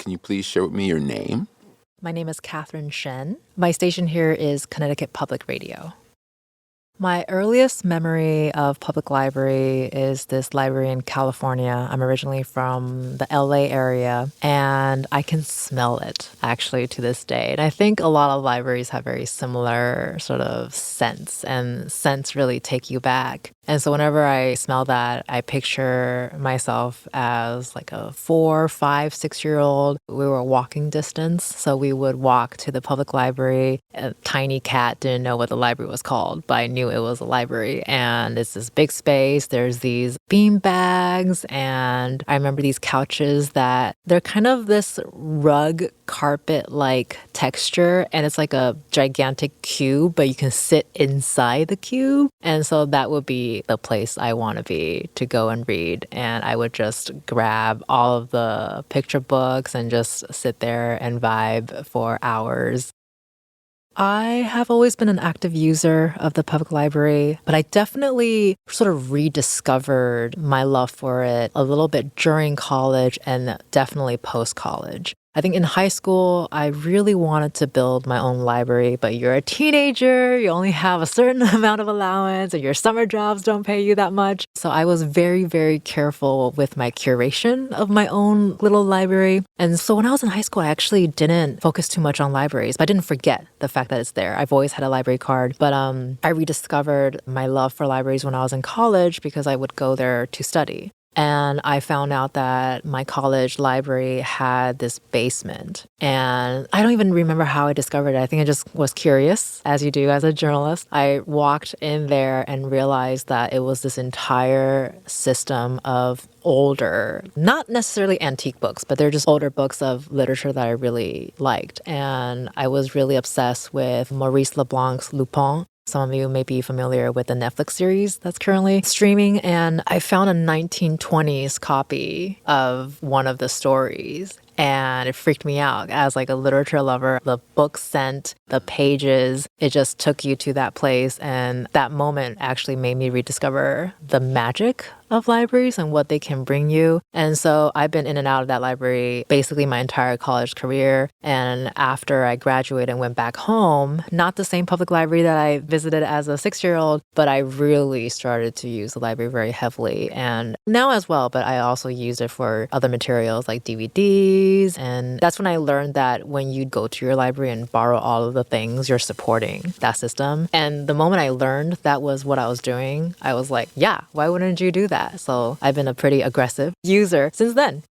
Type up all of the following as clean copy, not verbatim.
Can you please share with me your name? My name is Catherine Shen. My station here is Connecticut Public Radio. My earliest memory of public library is this library in California. I'm originally from the LA area, and I can smell it actually to this day. And I think a lot of libraries have very similar sort of scents, and scents really take you back. And so whenever I smell that, I picture myself as like a 4, 5, 6-year-old. We were walking distance, so we would walk to the public library. A tiny cat didn't know what the library was called, but I knew it was a library. And it's this big space. There's these bean bags, and I remember these couches that they're kind of this rug carpet-like texture, and it's like a gigantic cube, but you can sit inside the cube. And so that would be the place I want to be to go and read. And I would just grab all of the picture books and just sit there and vibe for hours. I have always been an active user of the public library, but I definitely sort of rediscovered my love for it a little bit during college and definitely post-college. I think in high school, I really wanted to build my own library, but you're a teenager, you only have a certain amount of allowance, and your summer jobs don't pay you that much. So I was very, very careful with my curation of my own little library. And so when I was in high school, I actually didn't focus too much on libraries, but I didn't forget the fact that it's there. I've always had a library card, but I rediscovered my love for libraries when I was in college because I would go there to study. And I found out that my college library had this basement. And I don't even remember how I discovered it. I think I just was curious, as you do as a journalist. I walked in there and realized that it was this entire system of older, not necessarily antique books, but they're just older books of literature that I really liked. And I was really obsessed with Maurice Leblanc's Lupin. Some of you may be familiar with the Netflix series that's currently streaming, and I found a 1920s copy of one of the stories. And it freaked me out as like a literature lover. The book scent, the pages, it just took you to that place. And that moment actually made me rediscover the magic of libraries and what they can bring you. And so I've been in and out of that library basically my entire college career. And after I graduated and went back home, not the same public library that I visited as a 6-year-old, but I really started to use the library very heavily. And now as well, but I also used it for other materials like DVDs. And that's when I learned that when you go to your library and borrow all of the things, you're supporting that system. And the moment I learned that was what I was doing, I was like, yeah, why wouldn't you do that? So I've been a pretty aggressive user since then.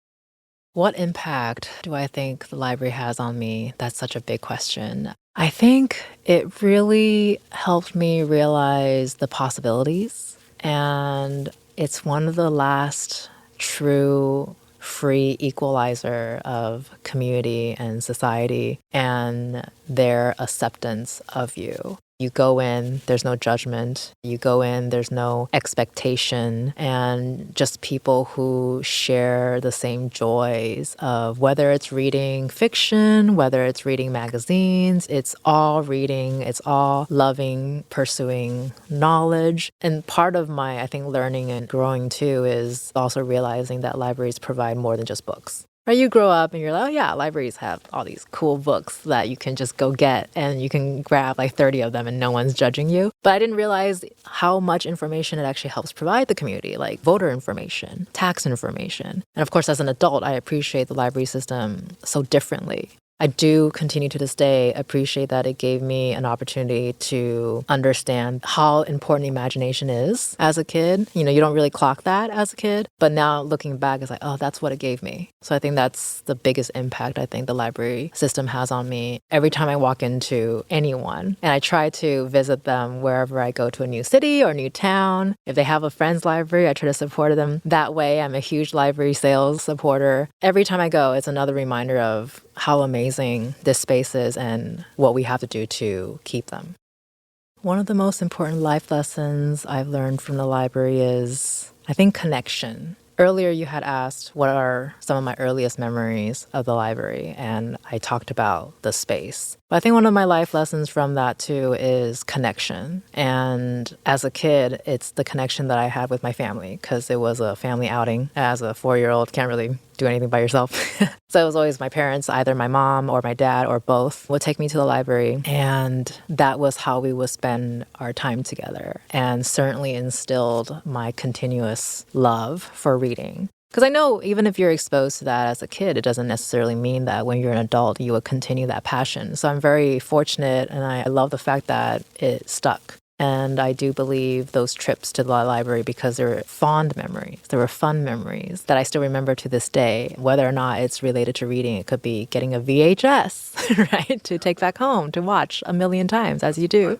What impact do I think the library has on me? That's such a big question. I think it really helped me realize the possibilities. And it's one of the last true free equalizer of community and society and their acceptance of you. You go in, there's no judgment. You go in, there's no expectation, and just people who share the same joys of whether it's reading fiction, whether it's reading magazines, it's all reading, it's all loving, pursuing knowledge. And part of my, I think, learning and growing too is also realizing that libraries provide more than just books. Or you grow up and you're like, oh yeah, libraries have all these cool books that you can just go get and you can grab like 30 of them and no one's judging you. But I didn't realize how much information it actually helps provide the community, like voter information, tax information. And of course, as an adult, I appreciate the library system so differently. I do continue to this day appreciate that it gave me an opportunity to understand how important imagination is as a kid. You know, you don't really clock that as a kid, but now looking back, it's like, oh, that's what it gave me. So I think that's the biggest impact I think the library system has on me. Every time I walk into anyone, and I try to visit them wherever I go to a new city or new town. If they have a friend's library, I try to support them that way. I'm a huge library sales supporter. Every time I go, it's another reminder of how amazing this space is and what we have to do to keep them. One of the most important life lessons I've learned from the library is, I think, connection. Earlier, you had asked what are some of my earliest memories of the library, and I talked about the space. But I think one of my life lessons from that too is connection. And as a kid, it's the connection that I had with my family because it was a family outing. As a 4-year-old, can't really do anything by yourself. So it was always my parents, either my mom or my dad or both, would take me to the library. And that was how we would spend our time together, and certainly instilled my continuous love for reading. Because I know even if you're exposed to that as a kid, it doesn't necessarily mean that when you're an adult, you would continue that passion. So I'm very fortunate, and I love the fact that it stuck. And I do believe those trips to the library, because they were fond memories, they were fun memories that I still remember to this day. Whether or not it's related to reading, it could be getting a VHS, right, to take back home to watch a million times, as you do.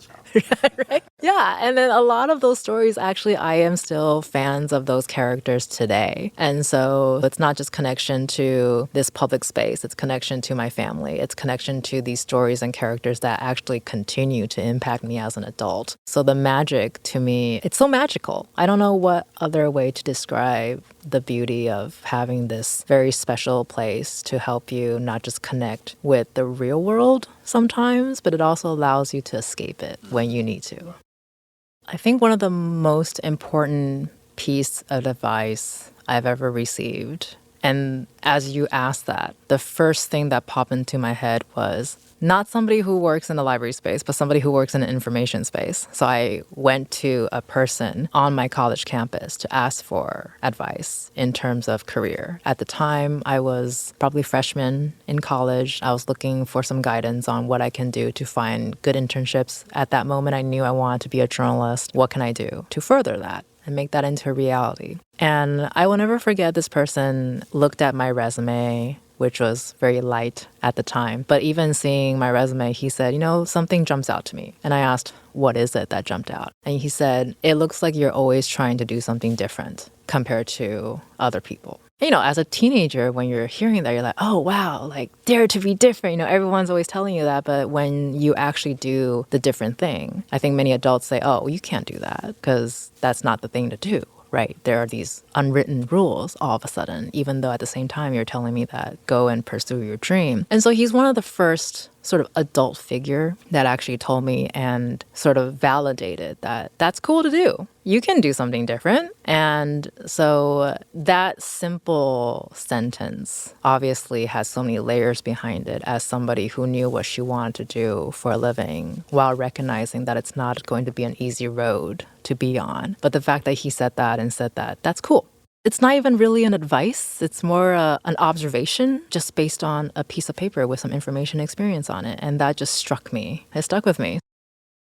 Right? Yeah. And then a lot of those stories, actually, I am still fans of those characters today. And so it's not just connection to this public space, it's connection to my family, it's connection to these stories and characters that actually continue to impact me as an adult. So the magic, to me, it's so magical. I don't know what other way to describe the beauty of having this very special place to help you not just connect with the real world sometimes, but it also allows you to escape it when you need to. I think one of the most important piece of advice I've ever received, and as you asked that, the first thing that popped into my head was not somebody who works in the library space, but somebody who works in an information space. So I went to a person on my college campus to ask for advice in terms of career. At the time, I was probably freshman in college. I was looking for some guidance on what I can do to find good internships. At that moment, I knew I wanted to be a journalist. What can I do to further that and make that into a reality? And I will never forget, this person looked at my resume, which was very light at the time. But even seeing my resume, he said, something jumps out to me. And I asked, what is it that jumped out? And he said, it looks like you're always trying to do something different compared to other people. As a teenager, when you're hearing that, you're like, oh, wow, like dare to be different. Everyone's always telling you that. But when you actually do the different thing, I think many adults say, oh, you can't do that because that's not the thing to do. Right. There are these unwritten rules all of a sudden, even though at the same time you're telling me that go and pursue your dream. And so he's one of the first sort of adult figure that actually told me and sort of validated that that's cool to do. You can do something different. And so that simple sentence obviously has so many layers behind it, as somebody who knew what she wanted to do for a living while recognizing that it's not going to be an easy road to be on. But the fact that he said that and said that, that's cool. It's not even really an advice. It's more an observation just based on a piece of paper with some information experience on it. And that just struck me. It stuck with me.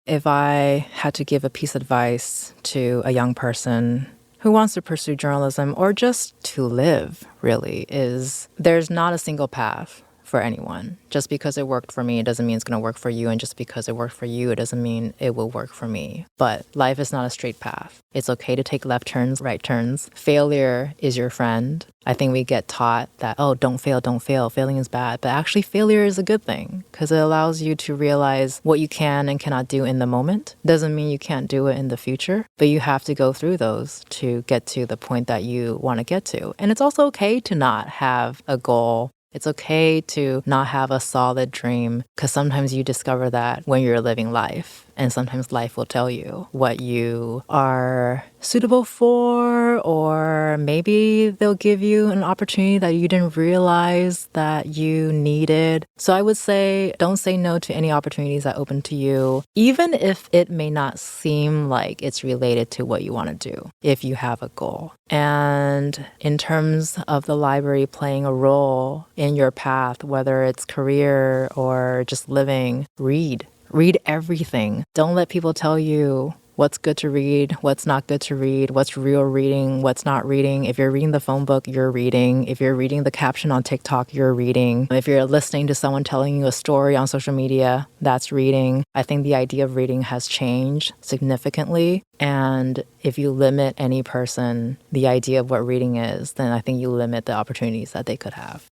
If I had to give a piece of advice to a young person who wants to pursue journalism or just to live, really, is there's not a single path for anyone. Just because it worked for me, it doesn't mean it's going to work for you. And just because it worked for you, it doesn't mean it will work for me. But life is not a straight path. It's okay to take left turns, right turns. Failure is your friend. I think we get taught that, oh, don't fail, don't fail. Failing is bad. But actually, failure is a good thing because it allows you to realize what you can and cannot do in the moment. Doesn't mean you can't do it in the future, but you have to go through those to get to the point that you want to get to. And it's also okay to not have a goal. It's okay to not have a solid dream, because sometimes you discover that when you're living life. And sometimes life will tell you what you are suitable for, or maybe they'll give you an opportunity that you didn't realize that you needed. So I would say don't say no to any opportunities that open to you, even if it may not seem like it's related to what you want to do, if you have a goal. And in terms of the library playing a role in your path, whether it's career or just living, read. Read everything. Don't let people tell you what's good to read, what's not good to read, what's real reading, what's not reading. If you're reading the phone book, you're reading. If you're reading the caption on TikTok, you're reading. If you're listening to someone telling you a story on social media, that's reading. I think the idea of reading has changed significantly. And if you limit any person the idea of what reading is, then I think you limit the opportunities that they could have.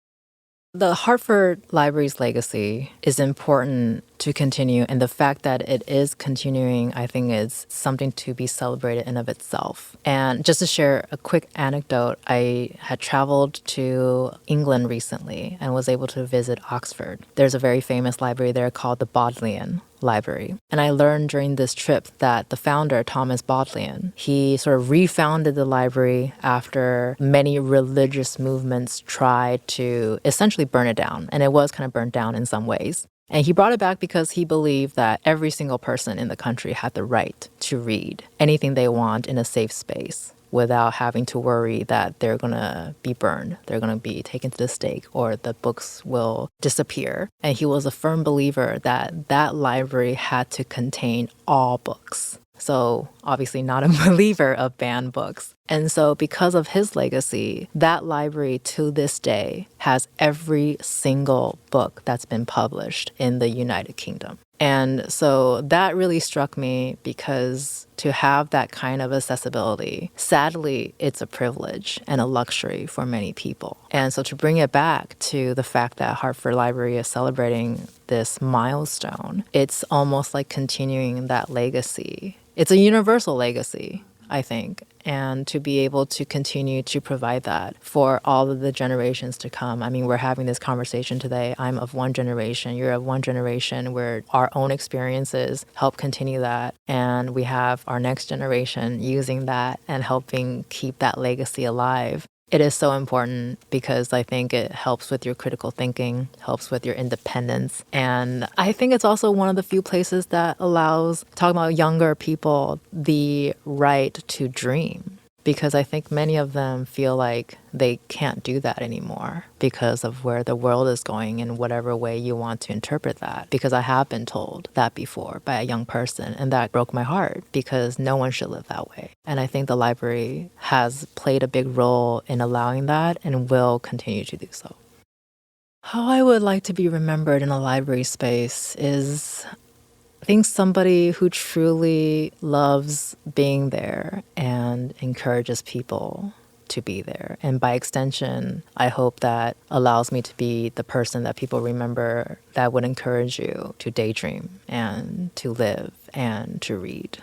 The Hartford Library's legacy is important to continue, and the fact that it is continuing, I think, is something to be celebrated in of itself. And just to share a quick anecdote, I had traveled to England recently and was able to visit Oxford. There's a very famous library there called the Bodleian Library. And I learned during this trip that the founder, Thomas Bodleian, he sort of refounded the library after many religious movements tried to essentially burn it down. And it was kind of burnt down in some ways. And he brought it back because he believed that every single person in the country had the right to read anything they want in a safe space without having to worry that they're going to be burned, they're going to be taken to the stake, or the books will disappear. And he was a firm believer that that library had to contain all books. So obviously not a believer of banned books. And so because of his legacy, that library to this day has every single book that's been published in the United Kingdom. And so that really struck me because to have that kind of accessibility, sadly, it's a privilege and a luxury for many people. And so to bring it back to the fact that Hartford Library is celebrating this milestone, it's almost like continuing that legacy. It's a universal legacy, I think, and to be able to continue to provide that for all of the generations to come. I mean, we're having this conversation today. I'm of one generation, you're of one generation, where our own experiences help continue that. And we have our next generation using that and helping keep that legacy alive. It is so important because I think it helps with your critical thinking, helps with your independence. And I think it's also one of the few places that allows, talking about younger people, the right to dream. Because I think many of them feel like they can't do that anymore because of where the world is going in whatever way you want to interpret that. Because I have been told that before by a young person, and that broke my heart because no one should live that way. And I think the library has played a big role in allowing that and will continue to do so. How I would like to be remembered in a library space is, I think, somebody who truly loves being there and encourages people to be there. And by extension, I hope that allows me to be the person that people remember that would encourage you to daydream and to live and to read.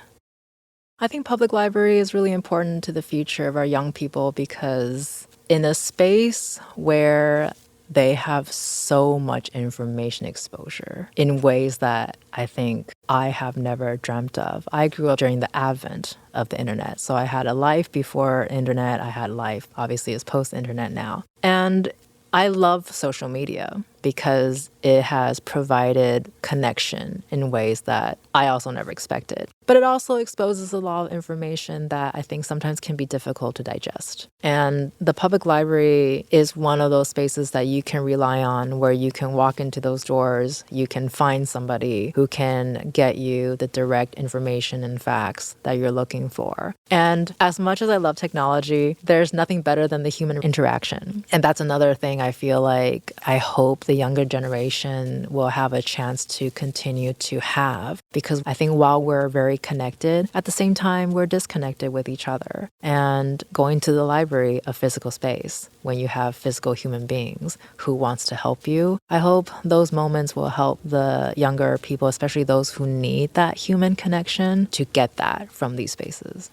I think public library is really important to the future of our young people because in a space where they have so much information exposure in ways that I think I have never dreamt of. I grew up during the advent of the internet. So I had a life before internet. I had life, obviously, is post-internet now. And I love social media because it has provided connection in ways that I also never expected. But it also exposes a lot of information that I think sometimes can be difficult to digest. And the public library is one of those spaces that you can rely on, where you can walk into those doors, you can find somebody who can get you the direct information and facts that you're looking for. And as much as I love technology, there's nothing better than the human interaction. And that's another thing I feel like I hope the younger generation will have a chance to continue to have, because I think while we're very connected, at the same time, we're disconnected with each other. And going to the library, a physical space, when you have physical human beings who wants to help you, I hope those moments will help the younger people, especially those who need that human connection, to get that from these spaces.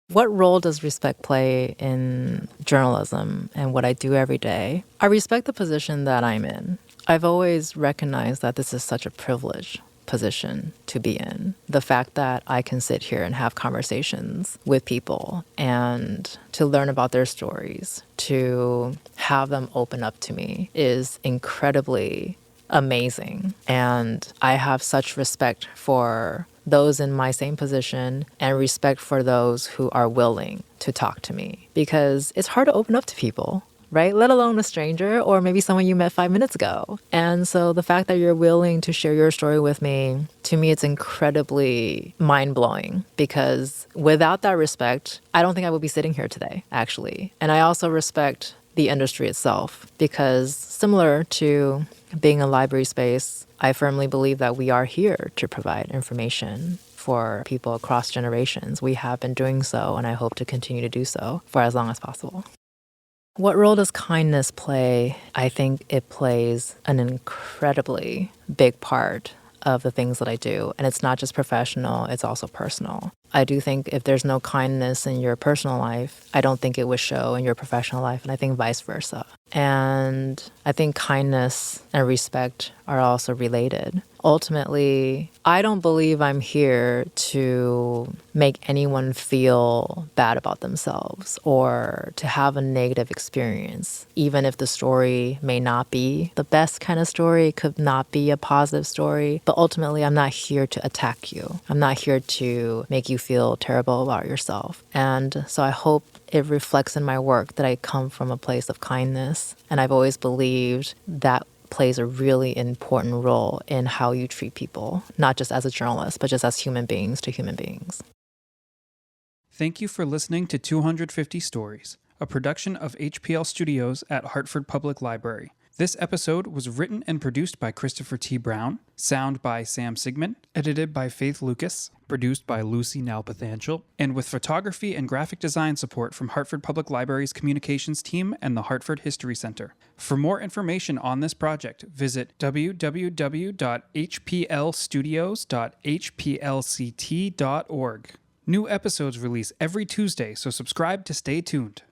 What role does respect play in journalism and what I do every day? I respect the position that I'm in. I've always recognized that this is such a privileged position to be in. The fact that I can sit here and have conversations with people and to learn about their stories, to have them open up to me, is incredibly amazing. And I have such respect for those in my same position and respect for those who are willing to talk to me, because it's hard to open up to people, right? Let alone a stranger or maybe someone you met 5 minutes ago. And so the fact that you're willing to share your story with me, to me, it's incredibly mind-blowing, because without that respect, I don't think I would be sitting here today, actually. And I also respect the industry itself, because similar to being a library space, I firmly believe that we are here to provide information for people across generations. We have been doing so, and I hope to continue to do so for as long as possible. What role does kindness play? I think it plays an incredibly big part of the things that I do. And it's not just professional, it's also personal. I do think if there's no kindness in your personal life, I don't think it would show in your professional life, and I think vice versa. And I think kindness and respect are also related. Ultimately, I don't believe I'm here to make anyone feel bad about themselves or to have a negative experience. Even if the story may not be the best kind of story, it could not be a positive story. But ultimately, I'm not here to attack you. I'm not here to make you feel terrible about yourself. And so I hope it reflects in my work that I come from a place of kindness. And I've always believed that plays a really important role in how you treat people, not just as a journalist, but just as human beings to human beings. Thank you for listening to 250 Stories, a production of HPL Studios at Hartford Public Library. This episode was written and produced by Christopher T. Brown, sound by Sam Sigmund, edited by Faith Lucas, produced by Lucy Nalpathanchel, and with photography and graphic design support from Hartford Public Library's communications team and the Hartford History Center. For more information on this project, visit www.hplstudios.hplct.org. New episodes release every Tuesday, so subscribe to stay tuned.